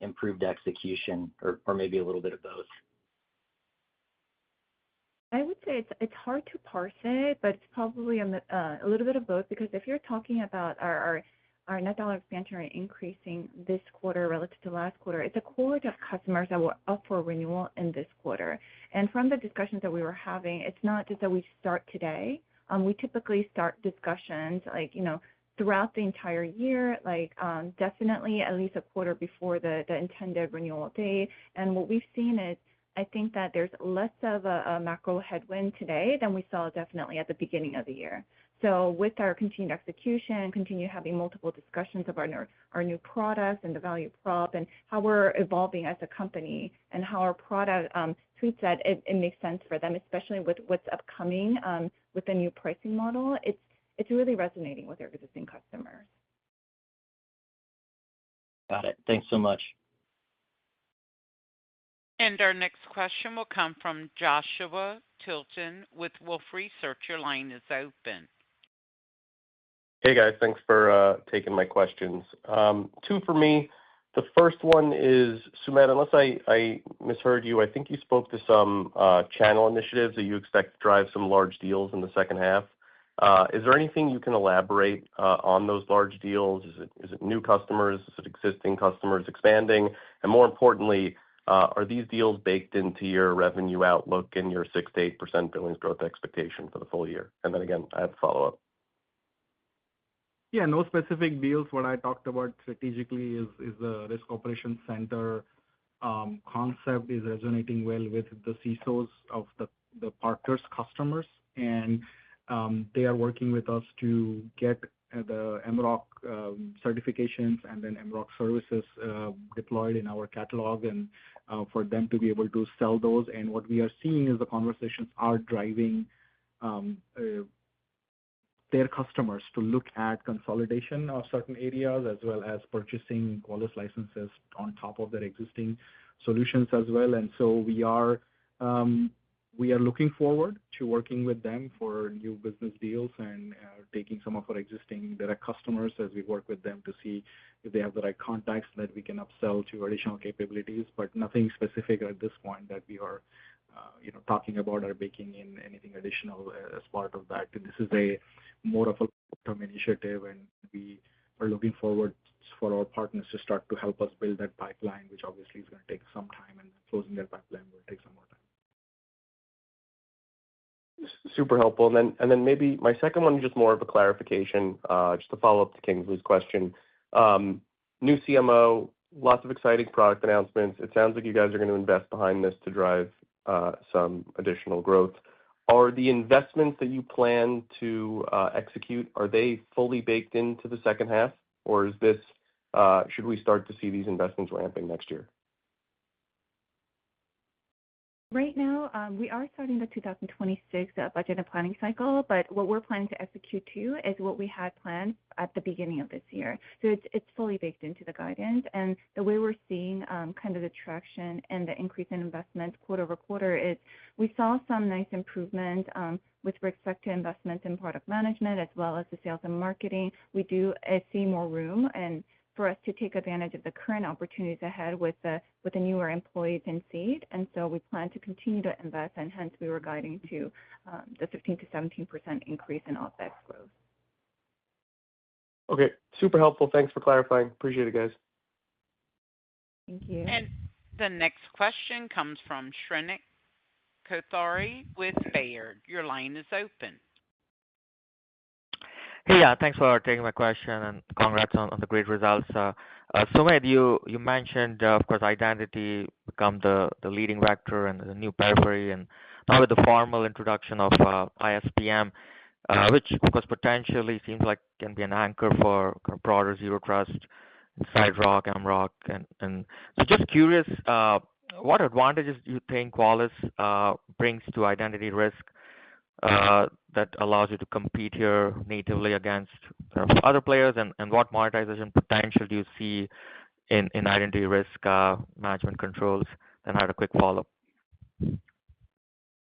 improved execution, or maybe a little bit of both? I would say it's hard to parse it, but it's probably a little bit of both, because if you're talking about our net dollar expansion rate increasing this quarter relative to last quarter, it's a cohort of customers that were up for renewal in this quarter. And from the discussions that we were having, it's not just that we start today. We typically start discussions like, throughout the entire year, definitely at least a quarter before the intended renewal date. And what we've seen is, I think that there's less of a macro headwind today than we saw definitely at the beginning of the year. So with our continued execution, continue having multiple discussions of our new products and the value prop and how we're evolving as a company and how our product tweets that it makes sense for them, especially with what's upcoming with the new pricing model. It's really resonating with our existing customers. Got it. Thanks so much. And our next question will come from Joshua Tilton with Wolfe Research. Your line is open. Hey guys, thanks for taking my questions. Two for me. The first one is, Sumedh, unless I misheard you, I think you spoke to some channel initiatives that you expect to drive some large deals in the second half. Is there anything you can elaborate on those large deals? Is it new customers? Is it existing customers expanding? And more importantly, are these deals baked into your revenue outlook and your 6 to 8% billings growth expectation for the full year? And then again, I have a follow-up. Yeah, no specific deals. What I talked about strategically is the Risk Operations Center concept is resonating well with the CISOs of the partners' customers, and they are working with us to get the MROC certifications and then MROC services deployed in our catalog and for them to be able to sell those. And what we are seeing is the conversations are driving their customers to look at consolidation of certain areas as well as purchasing Qualys licenses on top of their existing solutions as well. And so we are looking forward to working with them for new business deals and taking some of our existing direct customers as we work with them to see if they have the right contacts that we can upsell to additional capabilities, but nothing specific at this point that we are talking about or baking in anything additional as part of that. This is more of a long-term initiative, and we are looking forward for our partners to start to help us build that pipeline, which obviously is going to take some time, and closing that pipeline will take some more time. Super helpful. And then maybe my second one is just more of a clarification, just to follow up to Kingsley's question. New CMO, lots of exciting product announcements. It sounds like you guys are going to invest behind this to drive some additional growth. Are the investments that you plan to execute, are they fully baked into the second half, or is this should we start to see these investments ramping next year? Right now, we are starting the 2026 budget and planning cycle, but what we're planning to execute to is what we had planned at the beginning of this year. So it's fully baked into the guidance, and the way we're seeing kind of the traction and the increase in investment quarter over quarter is we saw some nice improvement with respect to investment in product management as well as the sales and marketing. We do see more room and for us to take advantage of the current opportunities ahead with the newer employees in seat. And so we plan to continue to invest, and hence we were guiding to the 15 to 17% increase in OpEx growth. Okay, super helpful. Thanks for clarifying. Appreciate it, guys. Thank you. And the next question comes from Shrenik Kothari with Baird. Your line is open. Hey, yeah, thanks for taking my question and congrats on the great results. Sumedh, you mentioned, of course, identity become the leading vector and the new periphery, and now with the formal introduction of ISPM, which of course potentially seems like can be an anchor for kind of broader zero trust inside ROC, MROC, and so just curious, what advantages do you think Qualys brings to identity risk that allows you to compete here natively against other players, and what monetization potential do you see in identity risk management controls? Then I had a quick follow-up.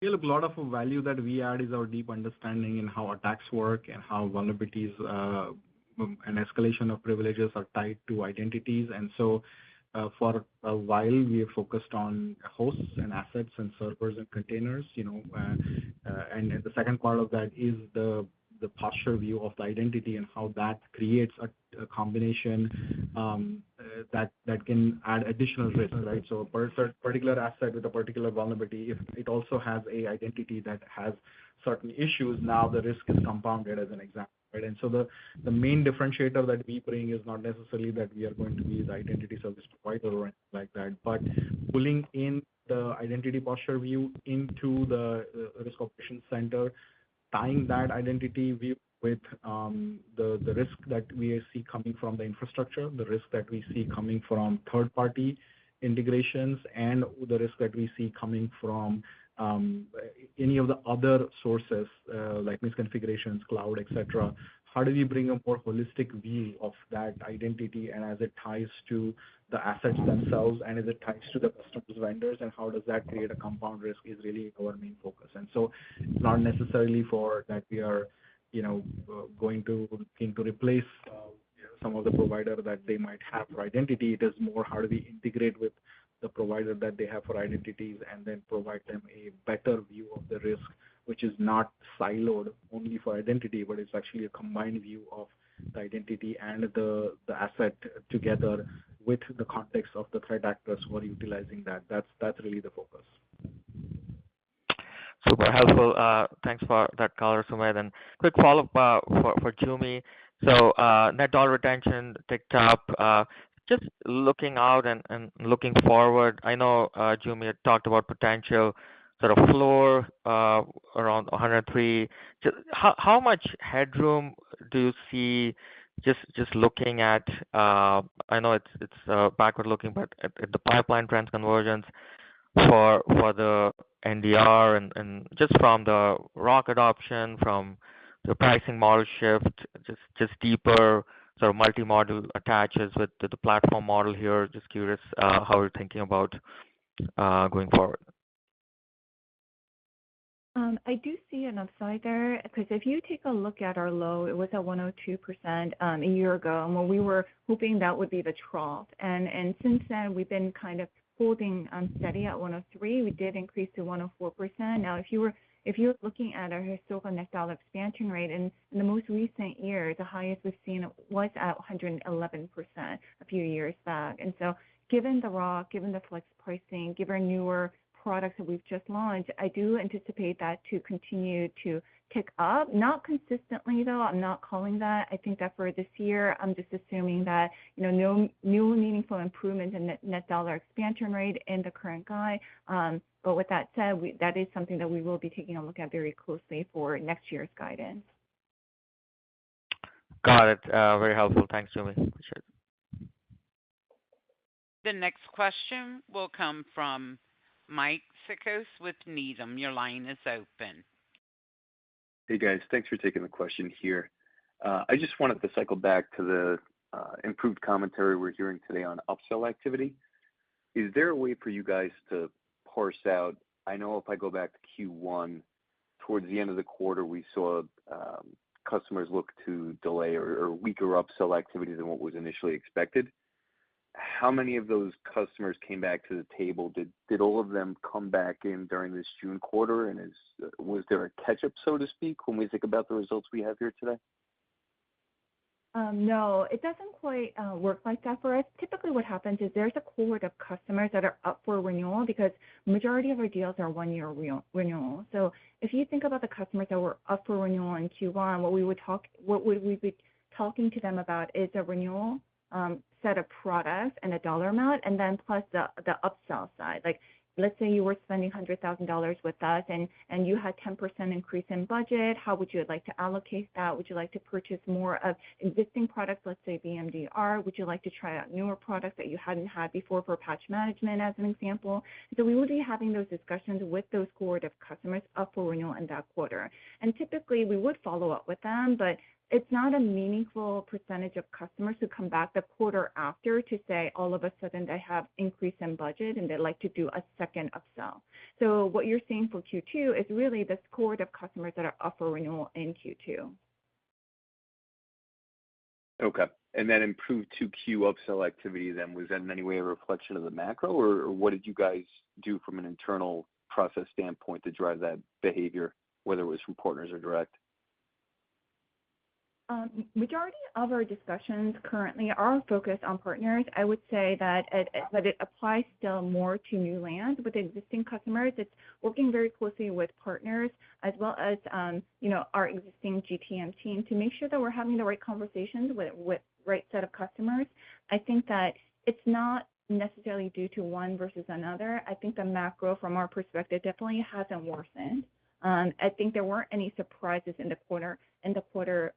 A lot of value that we add is our deep understanding in how attacks work and how vulnerabilities and escalation of privileges are tied to identities. And so for a while, we have focused on hosts and assets and servers and containers, and the second part of that is the posture view of the identity and how that creates a combination that can add additional risk, right? So a particular asset with a particular vulnerability, if it also has a identity that has certain issues, now the risk is compounded as an example. right? And so the main differentiator that we bring is not necessarily that we are going to be the identity service provider or anything like that, but pulling in the identity posture view into the risk operations center, tying that identity view with the risk that we see coming from the infrastructure, the risk that we see coming from third-party integrations, and the risk that we see coming from any of the other sources like misconfigurations, cloud, etc. How do we bring a more holistic view of that identity, and as it ties to the assets themselves, and as it ties to the customers, vendors, and how does that create a compound risk is really our main focus. And so it's not necessarily for that we are going to replace some of the provider that they might have for identity. It is more how do we integrate with the provider that they have for identities and then provide them a better view of the risk, which is not siloed only for identity, but it's actually a combined view of the identity and the asset together with the context of the threat actors who are utilizing that. That's really the focus. Super helpful. Thanks for that color, Sumedh. And quick follow-up for Joo Mi. So net dollar retention ticked up. Just looking out and looking forward, I know Joo Mi had talked about potential sort of floor around 103. How much headroom do you see just looking at, I know it's backward looking, but at the pipeline trends conversions for the NDR and just from the ROC adoption, from the pricing model shift, just deeper sort of multi-model attaches with the platform model here. Just curious how you're thinking about going forward. I do see an upside there because if you take a look at our low, it was at 102% a year ago, and we were hoping that would be the trough. And since then, we've been kind of holding steady at 103. We did increase to 104%. Now, if you're looking at our historical net dollar expansion rate, in the most recent year, the highest we've seen was at 111% a few years back. And so given the ROC, given the flex pricing, given newer products that we've just launched, I do anticipate that to continue to tick up. Not consistently, though. I'm not calling that. I think that for this year, I'm just assuming that no new meaningful improvement in net dollar expansion rate in the current guide. But with that said, that is something that we will be taking a look at very closely for next year's guidance. Got it. Very helpful. Thanks, Joo Mi. Appreciate it. The next question will come from Mike Cikos with Needham. Your line is open. Hey, guys. Thanks for taking the question here. I just wanted to cycle back to the improved commentary we're hearing today on upsell activity. Is there a way for you guys to parse out? I know if I go back to Q1, towards the end of the quarter, we saw customers look to delay or weaker upsell activity than what was initially expected. How many of those customers came back to the table? Did all of them come back in during this June quarter? And was there a catch-up, so to speak, when we think about the results we have here today? No, it doesn't quite work like that for us. Typically what happens is there's a cohort of customers that are up for renewal because majority of our deals are 1-year renewal. So if you think about the customers that were up for renewal in Q1, what would we be talking to them about is a renewal set of products and a dollar amount, and then plus the upsell side. Like, let's say you were spending $100,000 with us and you had 10% increase in budget. How would you like to allocate that? Would you like to purchase more of existing products, let's say VMDR? Would you like to try out newer products that you hadn't had before for patch management, as an example? So we would be having those discussions with those cohort of customers up for renewal in that quarter. And typically we would follow up with them, but it's not a meaningful percentage of customers who come back the quarter after to say all of a sudden they have increase in budget and they'd like to do a second upsell. So what you're seeing for Q2 is really this cohort of customers that are up for renewal in Q2. Okay. And that improved 2Q upsell activity then, was that in any way a reflection of the macro, or what did you guys do from an internal process standpoint to drive that behavior, whether it was from partners or direct? Majority of our discussions currently are focused on partners. I would say that it applies still more to new lands with existing customers. It's working very closely with partners as well as our existing GTM team to make sure that we're having the right conversations with right set of customers. I think that it's not necessarily due to one versus another. I think the macro from our perspective definitely hasn't worsened. I think there weren't any surprises in the quarter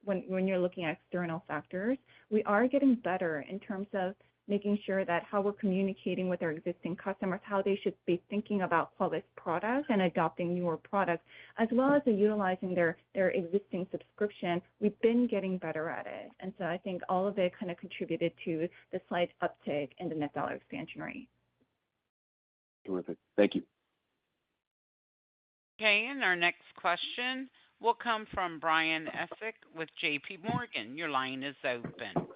when you're looking at external factors. We are getting better in terms of making sure that how we're communicating with our existing customers, how they should be thinking about Qualys products and adopting newer products, as well as utilizing their existing subscription. We've been getting better at it. And so I think all of it kind of contributed to the slight uptick in the net dollar expansion rate. Terrific. Thank you. Okay, and our next question will come from Brian Essex with JP Morgan. Your line is open.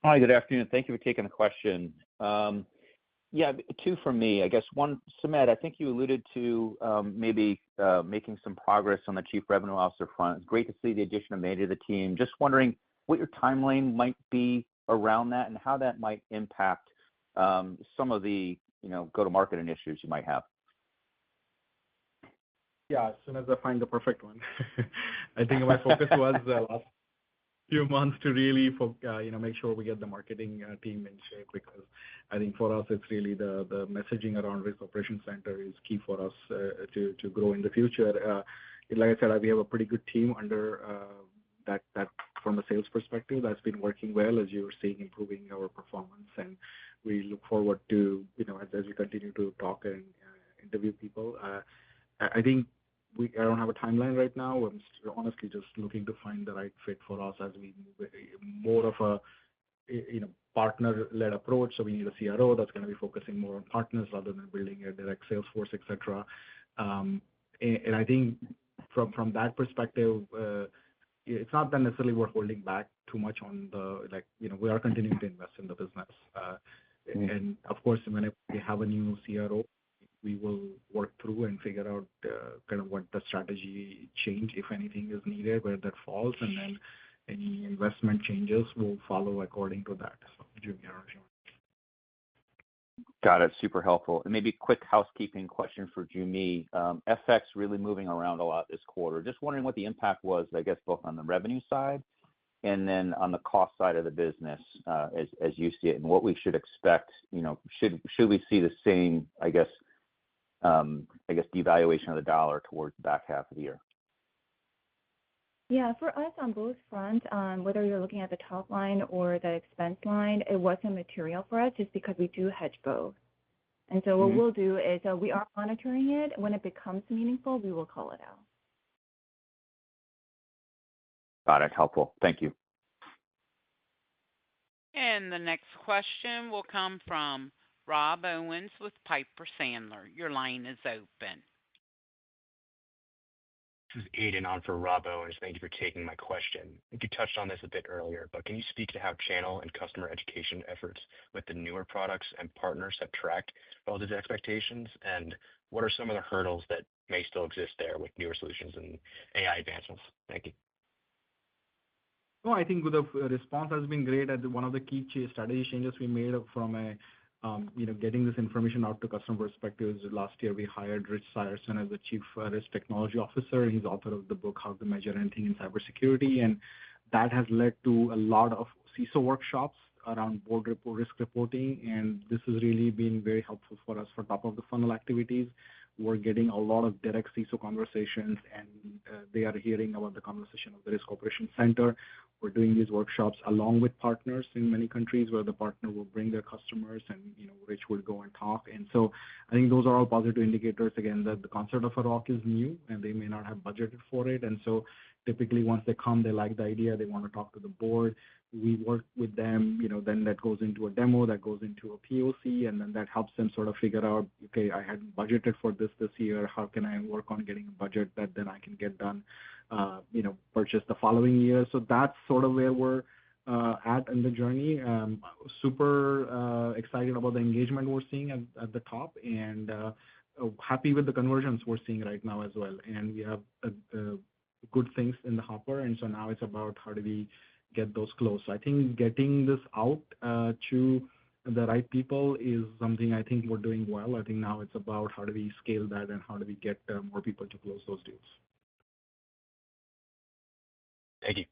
Hi, good afternoon. Thank you for taking the question. Yeah, two from me. I guess one, Sumedh, I think you alluded to maybe making some progress on the Chief Revenue Officer front. It's great to see the addition of May to the team. Just wondering what your timeline might be around that and how that might impact some of the go-to-market initiatives you might have. Yeah, as soon as I find the perfect one. I think my focus was the last few months to really make sure we get the marketing team in shape, because I think for us it's really the messaging around Risk Operations Center is key for us to grow in the future. Like I said, we have a pretty good team under that from a sales perspective that's been working well, as you're seeing, improving our performance, and we look forward to as we continue to talk and interview people. I think I don't have a timeline right now. I'm honestly just looking to find the right fit for us as we move more of a partner-led approach. So we need a CRO that's going to be focusing more on partners rather than building a direct sales force, etc. And I think from that perspective, it's not that necessarily we're holding back too much on we are continuing to invest in the business. And of course, whenever we have a new CRO, we will work through and figure out kind of what the strategy change, if anything, is needed, where that falls, and then any investment changes will follow according to that. So, Jimmy, I don't know if you want. Got it. Super helpful. And maybe quick housekeeping question for Jimmy. FX really moving around a lot this quarter. Just wondering what the impact was, I guess, both on the revenue side and then on the cost side of the business as you see it, and what we should expect. Should we see the same, I guess, devaluation of the dollar towards the back half of the year? Yeah, for us on both fronts, whether you're looking at the top line or the expense line, it wasn't material for us just because we do hedge both. And so what we'll do is we are monitoring it. When it becomes meaningful, we will call it out. Got it. Helpful. Thank you. And the next question will come from Rob Owens with Piper Sandler. Your line is open. This is Aiden on for Rob Owens. Thank you for taking my question. I think you touched on this a bit earlier, but can you speak to how channel and customer education efforts with the newer products and partners have tracked relative to expectations? And what are some of the hurdles that may still exist there with newer solutions and AI advancements? Thank you. Well, I think the response has been great. One of the key strategy changes we made from getting this information out to customer perspectives. Last year, we hired Rich Seierson as the Chief Risk Technology Officer. He's author of the book, How to Measure Anything in Cybersecurity. And that has led to a lot of CISO workshops around board risk reporting. And this has really been very helpful for us for top of the funnel activities. We're getting a lot of direct CISO conversations, and they are hearing about the conversation of the Risk Operations Center. We're doing these workshops along with partners in many countries where the partner will bring their customers and, Rich will go and talk. And so I think those are all positive indicators, again, that the concept of a ROC is new and they may not have budgeted for it. And so typically once they come, they like the idea, they want to talk to the board. We work with them, then that goes into a demo, that goes into a POC, and then that helps them sort of figure out, okay, I hadn't budgeted for this year. How can I work on getting a budget that then I can get done, purchase the following year? So that's sort of where we're at in the journey. Super excited about the engagement we're seeing at the top, and happy with the conversions we're seeing right now as well. And we have good things in the hopper. And so now it's about how do we get those closed. So I think getting this out to the right people is something I think we're doing well. I think now it's about how do we scale that and how do we get more people to close those deals. Thank you.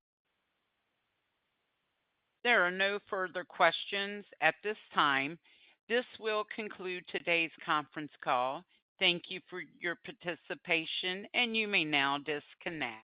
There are no further questions at this time. This will conclude today's conference call. Thank you for your participation, and you may now disconnect.